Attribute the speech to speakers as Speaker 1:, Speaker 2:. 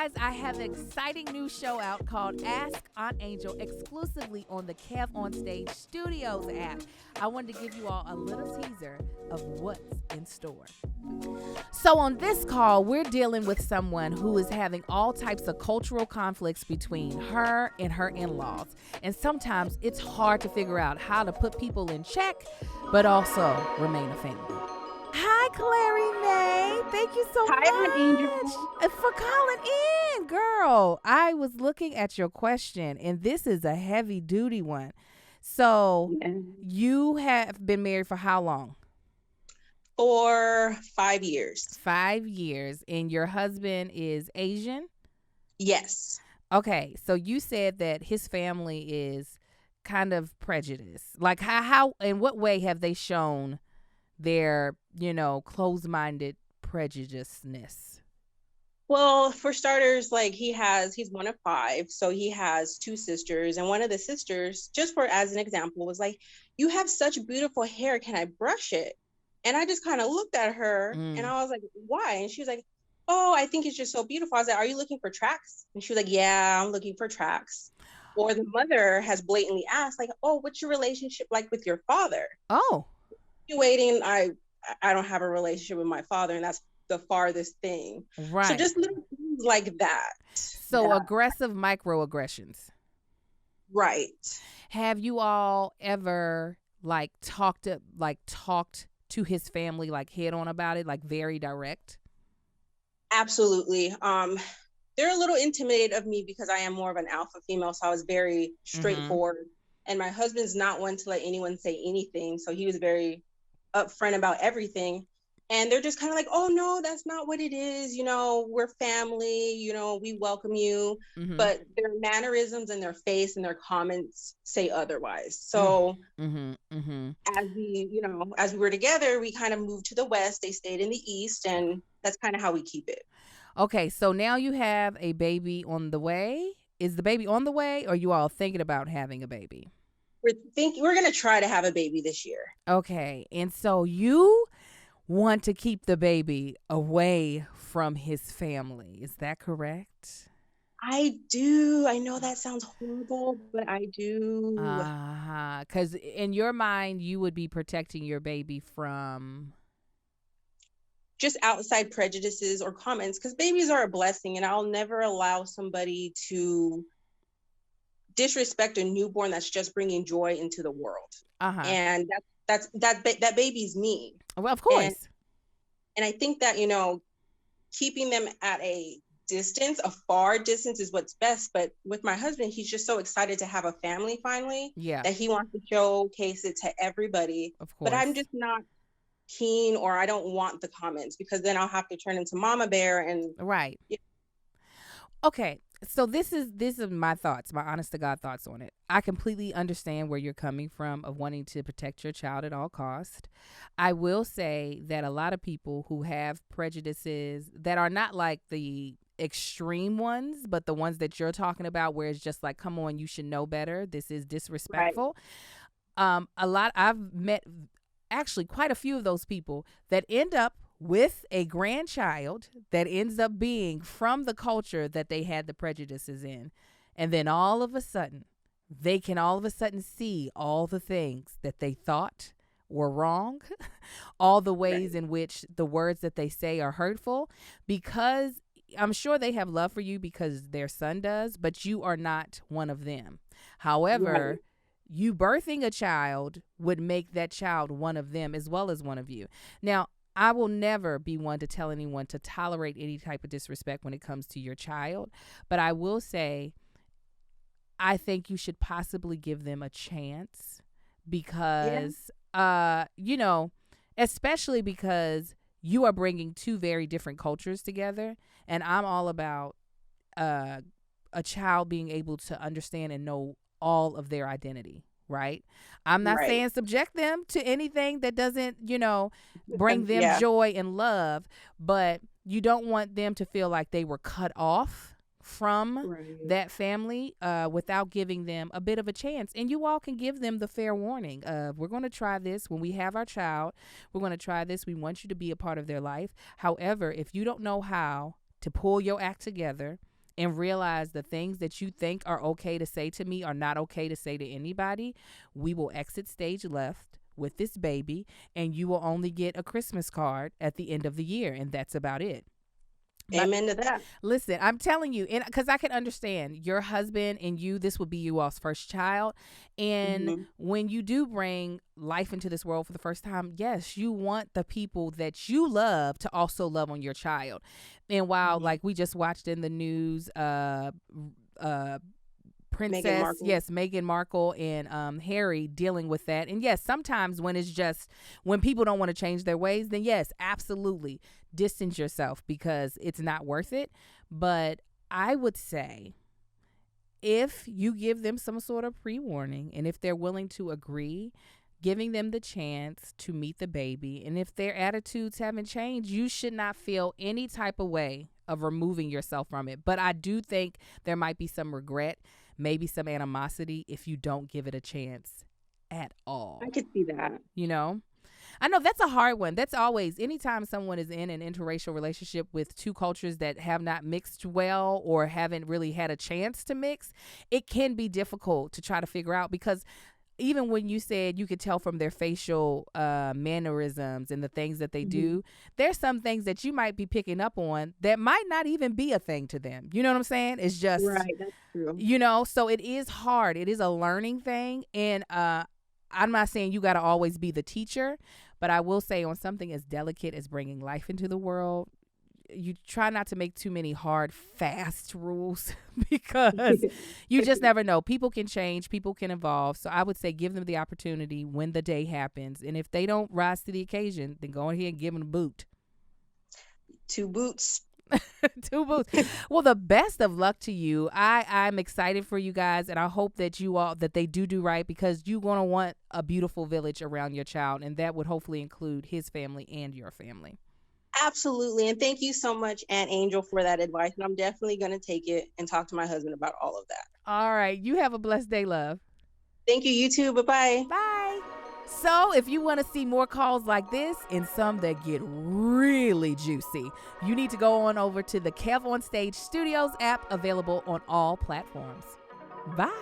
Speaker 1: guys, I have an exciting new show out called Ask Aunt Angel exclusively on the KevOnstage Studios app. I wanted to give you all a little teaser of what's in store. So on this call, we're dealing with someone who is having all types of cultural conflicts between her and her in-laws. And sometimes it's hard to figure out how to put people in check, but also remain a family. Hi, Clary May. Thank you so
Speaker 2: Hi,
Speaker 1: much
Speaker 2: Angel.
Speaker 1: for calling in, girl. I was looking at your question, and this is a heavy-duty one. So you have been married for how long?
Speaker 2: For 5 years.
Speaker 1: 5 years. And your husband is Asian?
Speaker 2: Yes.
Speaker 1: Okay, so you said that his family is kind of prejudiced. Like how in what way have they shown their, closed-minded prejudiceness?
Speaker 2: Well, for starters, like he's one of 5, so he has 2 sisters, and one of the sisters, just for as an example, was like, "You have such beautiful hair. Can I brush it?" And I just kind of looked at her and I was like, "Why?" And she was like, "Oh, I think it's just so beautiful." I was like, "Are you looking for tracks?" And she was like, "Yeah, I'm looking for tracks." Or the mother has blatantly asked, like, "Oh, what's your relationship like with your father?"
Speaker 1: Oh.
Speaker 2: You waiting? I don't have a relationship with my father, and that's the farthest thing.
Speaker 1: Right.
Speaker 2: So just little things like that.
Speaker 1: So aggressive microaggressions.
Speaker 2: Right.
Speaker 1: Have you all ever talked to his family head on about it, very direct?
Speaker 2: Absolutely. They're a little intimidated of me because I am more of an alpha female, so I was very straightforward. And my husband's not one to let anyone say anything, so he was very upfront about everything. And they're just kind of like, "Oh no, that's not what it is. We're family. We welcome you." But their mannerisms and their face and their comments say otherwise. So as we were together, we kind of moved to the West. They stayed in the East, and that's kind of how we keep it.
Speaker 1: Okay, so now you have a baby on the way. Is the baby on the way, or are you all thinking about having a baby?
Speaker 2: We're gonna try to have a baby this year.
Speaker 1: Okay, and so you want to keep the baby away from his family. Is that correct?
Speaker 2: I do. I know that sounds horrible, but I do.
Speaker 1: Because in your mind, you would be protecting your baby from
Speaker 2: just outside prejudices or comments, because babies are a blessing, and I'll never allow somebody to disrespect a newborn that's just bringing joy into the world. And that baby's me.
Speaker 1: Well, of course.
Speaker 2: And I think that keeping them at a distance, a far distance, is what's best. But with my husband, he's just so excited to have a family finally, that he wants to showcase it to everybody.
Speaker 1: Of course.
Speaker 2: But I'm just not keen, or I don't want the comments, because then I'll have to turn into mama bear. And
Speaker 1: right. Okay, so this is my thoughts, my honest to God thoughts on it. I completely understand where you're coming from of wanting to protect your child at all cost. I will say that a lot of people who have prejudices that are not like the extreme ones, but the ones that you're talking about, where it's just like, come on, you should know better, this is disrespectful. Right. I've met actually quite a few of those people that end up with a grandchild that ends up being from the culture that they had the prejudices in. And then all of a sudden, they can see all the things that they thought were wrong, all the ways in which the words that they say are hurtful, because I'm sure they have love for you because their son does, but you are not one of them. However, you birthing a child would make that child one of them as well as one of you. Now, I will never be one to tell anyone to tolerate any type of disrespect when it comes to your child. But I will say, I think you should possibly give them a chance because, especially because you are bringing 2 very different cultures together. And I'm all about a child being able to understand and know all of their identity. Right. I'm not saying subject them to anything that doesn't, bring them joy and love, but you don't want them to feel like they were cut off from that family without giving them a bit of a chance. And you all can give them the fair warning of, we're going to try this when we have our child. We're going to try this. We want you to be a part of their life. However, if you don't know how to pull your act together and realize the things that you think are okay to say to me are not okay to say to anybody, we will exit stage left with this baby, and you will only get a Christmas card at the end of the year, and that's about it. But
Speaker 2: Amen to that.
Speaker 1: listen, I'm telling you, and because I can understand your husband and you, this would be you all's first child. And
Speaker 2: Mm-hmm.
Speaker 1: when you do bring life into this world for the first time, yes, you want the people that you love to also love on your child. And while,
Speaker 2: Mm-hmm.
Speaker 1: like, we just watched in the news,
Speaker 2: Meghan
Speaker 1: Princess,
Speaker 2: Markle.
Speaker 1: yes, Meghan Markle and Harry dealing with that. And yes, sometimes when it's just when people don't want to change their ways, then yes, absolutely distance yourself because it's not worth it. But I would say if you give them some sort of pre-warning and if they're willing to agree, giving them the chance to meet the baby, and if their attitudes haven't changed, you should not feel any type of way of removing yourself from it. But I do think there might be some regret, maybe some animosity if you don't give it a chance at all.
Speaker 2: I could see that.
Speaker 1: You know? I know that's a hard one. That's always, anytime someone is in an interracial relationship with two cultures that have not mixed well or haven't really had a chance to mix, it can be difficult to try to figure out because even when you said you could tell from their facial mannerisms and the things that they do, there's some things that you might be picking up on that might not even be a thing to them. You know what I'm saying? It's just,
Speaker 2: Right, that's true.
Speaker 1: you know, so it is hard. It is a learning thing. And I'm not saying you got to always be the teacher, but I will say on something as delicate as bringing life into the world, you try not to make too many hard, fast rules because you just never know. People can change, people can evolve. So I would say give them the opportunity when the day happens. And if they don't rise to the occasion, then go ahead and give them a boot.
Speaker 2: 2 boots.
Speaker 1: 2 boots. Well, the best of luck to you. I'm excited for you guys, and I hope that you all that they do right because you're gonna want a beautiful village around your child, and that would hopefully include his family and your family.
Speaker 2: Absolutely. And thank you so much, Aunt Angel, for that advice. And I'm definitely going to take it and talk to my husband about all of that.
Speaker 1: All right. You have a blessed day, love.
Speaker 2: Thank you. You too. Bye-bye.
Speaker 1: Bye. So if you want to see more calls like this and some that get really juicy, you need to go on over to the KevOnstage Studios app, available on all platforms. Bye.